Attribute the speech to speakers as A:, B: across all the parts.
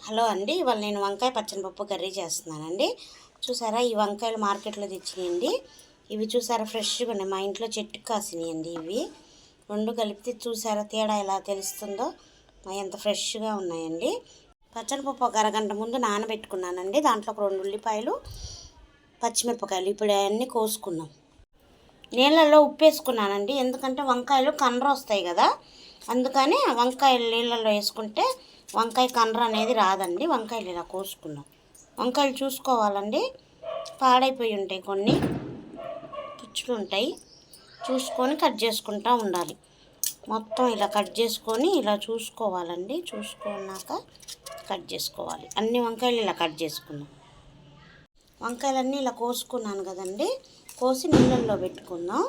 A: Hello అండి, ఇవాళ నేను వంకాయ పచ్చనిపప్పు కర్రీ చేస్తున్నానండి. చూసారా, ఈ వంకాయలు మార్కెట్లో తెచ్చినాయండి. ఇవి చూసారా ఫ్రెష్గా ఉన్నాయి, మా ఇంట్లో చెట్టుకు కాసినాయండి. ఇవి రెండు కలిపితే చూసారా తేడా ఎలా తెలుస్తుందో, ఎంత ఫ్రెష్గా ఉన్నాయండి. పచ్చనిపప్పు ఒక అరగంట ముందు నానబెట్టుకున్నానండి. దాంట్లో ఒక 2 ఉల్లిపాయలు, పచ్చిమిరపకాయలు ఇప్పుడు అవన్నీ కోసుకున్నాం. నీళ్ళల్లో ఉప్పు వేసుకున్నానండి, ఎందుకంటే వంకాయలు కండ్ర వస్తాయి కదా, అందుకని వంకాయలు నీళ్ళల్లో వేసుకుంటే వంకాయ కండ్ర అనేది రాదండి. వంకాయలు ఇలా కోసుకున్నాం. వంకాయలు చూసుకోవాలండి, పాడైపోయి ఉంటాయి, కొన్ని పుచ్చులు ఉంటాయి, చూసుకొని కట్ చేసుకుంటూ ఉండాలి. మొత్తం ఇలా కట్ చేసుకొని ఇలా చూసుకోవాలండి. చూసుకున్నాక కట్ చేసుకోవాలి. అన్ని వంకాయలు ఇలా కట్ చేసుకున్నాం. వంకాయలన్నీ ఇలా కోసుకున్నాను కదండి, కోసి నీళ్ళల్లో పెట్టుకుందాం.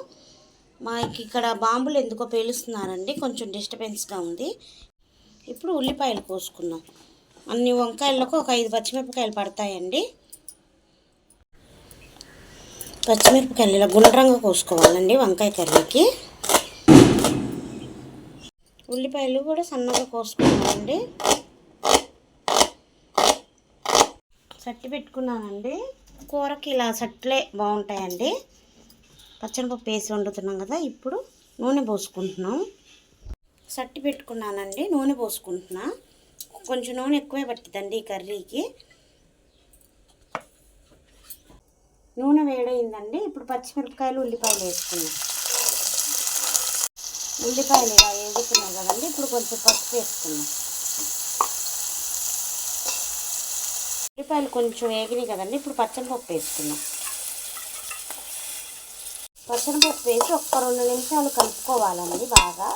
A: మాకు ఇక్కడ బాంబులు ఎందుకో పేలుస్తున్నారండి, కొంచెం డిస్టర్బెన్స్గా ఉంది. ఇప్పుడు ఉల్లిపాయలు కోసుకుందాం. అన్ని వంకాయలకు ఒక 5 పచ్చిమిరపకాయలు పడతాయండి. పచ్చిమిరపకాయలు ఇలా గుండ్రంగా కోసుకోవాలండి వంకాయ కర్రీకి. ఉల్లిపాయలు కూడా సన్నగా కోసుకున్నామండి. సట్టి పెట్టుకున్నానండి. కూరకి ఇలా సట్లే బాగుంటాయండి. పచ్చనిపప్పు వేసి వండుతున్నాం కదా, ఇప్పుడు నూనె పోసుకుంటున్నాం. సట్టి పెట్టుకున్నానండి, నూనె పోసుకుంటున్నా. కొంచెం నూనె ఎక్కువే పట్టిందండి ఈ కర్రీకి. నూనె వేడైందండి. ఇప్పుడు పచ్చిమిరపకాయలు, ఉల్లిపాయలు వేసుకున్నాం. ఉల్లిపాయలు ఇలా వేగుతున్నాయి కదండి, ఇప్పుడు కొంచెం పసుపు వేసుకున్నాం. ఉల్లిపాయలు కొంచెం వేగినాయి కదండి, ఇప్పుడు పచ్చనిపప్పు వేసుకున్నాం. పచ్చనిపప్పు వేసి ఒక్క 2 నిమిషాలు కలుపుకోవాలండి బాగా.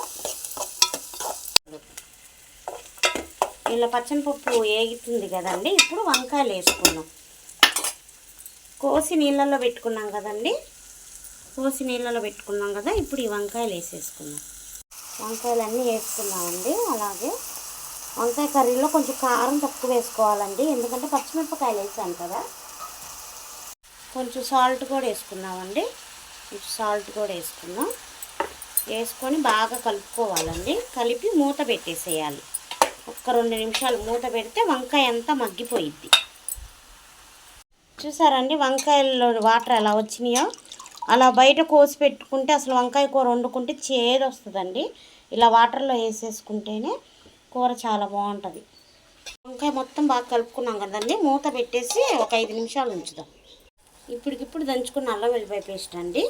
A: ఇలా పచ్చనిపప్పు వేగుతుంది కదండి, ఇప్పుడు వంకాయలు వేసుకున్నాం. కోసి నీళ్ళల్లో పెట్టుకున్నాం కదండి, ఇప్పుడు ఈ వంకాయలు వేసేసుకున్నాం. వంకాయలన్నీ వేసుకున్నామండి. అలాగే వంకాయ కర్రీలో కొంచెం కారం తక్కువ వేసుకోవాలండి, ఎందుకంటే పచ్చిమిరపకాయలు వేసాను కదా. కొంచెం సాల్ట్ కూడా వేసుకున్నామండి. వేసుకొని బాగా కలుపుకోవాలండి. కలిపి మూత పెట్టేసేయాలి. ఒక్క 2 నిమిషాలు మూత పెడితే వంకాయ అంతా మగ్గిపోయిద్ది. చూసారండి వంకాయల్లో వాటర్ ఎలా వచ్చినాయో. అలా బయట కోసి పెట్టుకుంటే అసలు వంకాయ కూర వండుకుంటే చేదు వస్తుందండి. ఇలా వాటర్లో వేసేసుకుంటేనే కూర చాలా బాగుంటుంది. వంకాయ మొత్తం బాగా కలుపుకున్నాం కదండి, మూత పెట్టేసి ఒక 5 నిమిషాలు ఉంచుదాం. ఇప్పటికిప్పుడు దంచుకున్న అల్లం వెల్లిపాయ పేస్ట్ అండి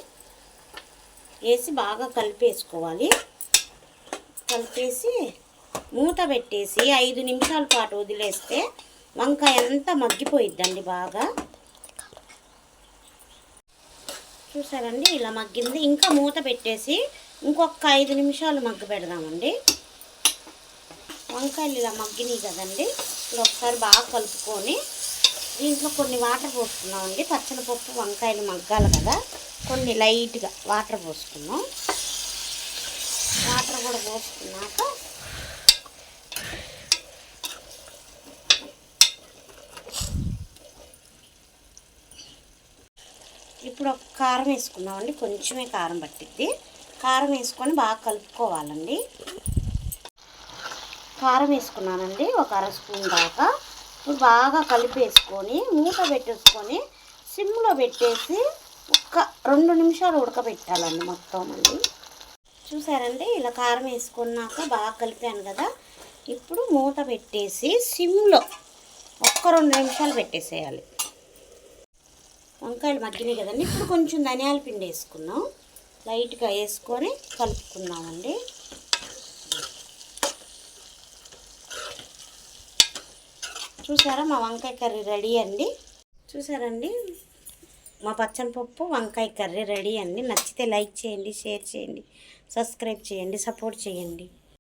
A: వేసి బాగా కలిపేసుకోవాలి. కలిపేసి మూత పెట్టేసి 5 నిమిషాల పాటు వదిలేస్తే వంకాయ అంతా మగ్గిపోయిద్దండి బాగా. చూసారండి ఇలా మగ్గింది. ఇంకా మూత పెట్టేసి ఇంకొక 5 నిమిషాలు మగ్గి పెడదామండి. వంకాయలు ఇలా మగ్గినాయి కదండి, ఇప్పుడు ఒకసారి బాగా కలుపుకొని దీంట్లో కొన్ని వాటర్ పోసుకున్నామండి. పచ్చనిపప్పు వంకాయలు మగ్గాలి కదా, కొన్ని లైట్గా వాటర్ పోసుకున్నాం. వాటర్ కూడా పోసుకున్నాక ఇప్పుడు ఒక కారం వేసుకున్నామండి. కొంచెమే కారం పట్టిద్ది. కారం వేసుకొని బాగా కలుపుకోవాలండి. కారం వేసుకున్నానండి ఒక 1/2 స్పూన్ దాకా. ఇప్పుడు బాగా కలిపేసుకొని మూత పెట్టేసుకొని సిమ్లో పెట్టేసి ఒక 2 నిమిషాలు ఉడకబెట్టాలండి మొత్తం అండి. చూసారండి ఇలా కారం వేసుకున్నాక బాగా కలిపాను కదా, ఇప్పుడు మూత పెట్టేసి సిమ్లో ఒక్క 2 నిమిషాలు పెట్టేసేయాలి. వంకాయలు మగ్గినాయి కదండి, ఇప్పుడు కొంచెం ధనియాల పిండి వేసుకున్నాం. లైట్గా వేసుకొని కలుపుకున్నామండి. చూసారా మా వంకాయ కర్రీ రెడీ అండి. చూసారండి మా పచ్చనిపప్పు వంకాయ కర్రీ రెడీ అండి. నచ్చితే లైక్ చేయండి, షేర్ చేయండి, సబ్స్క్రైబ్ చేయండి, సపోర్ట్ చేయండి.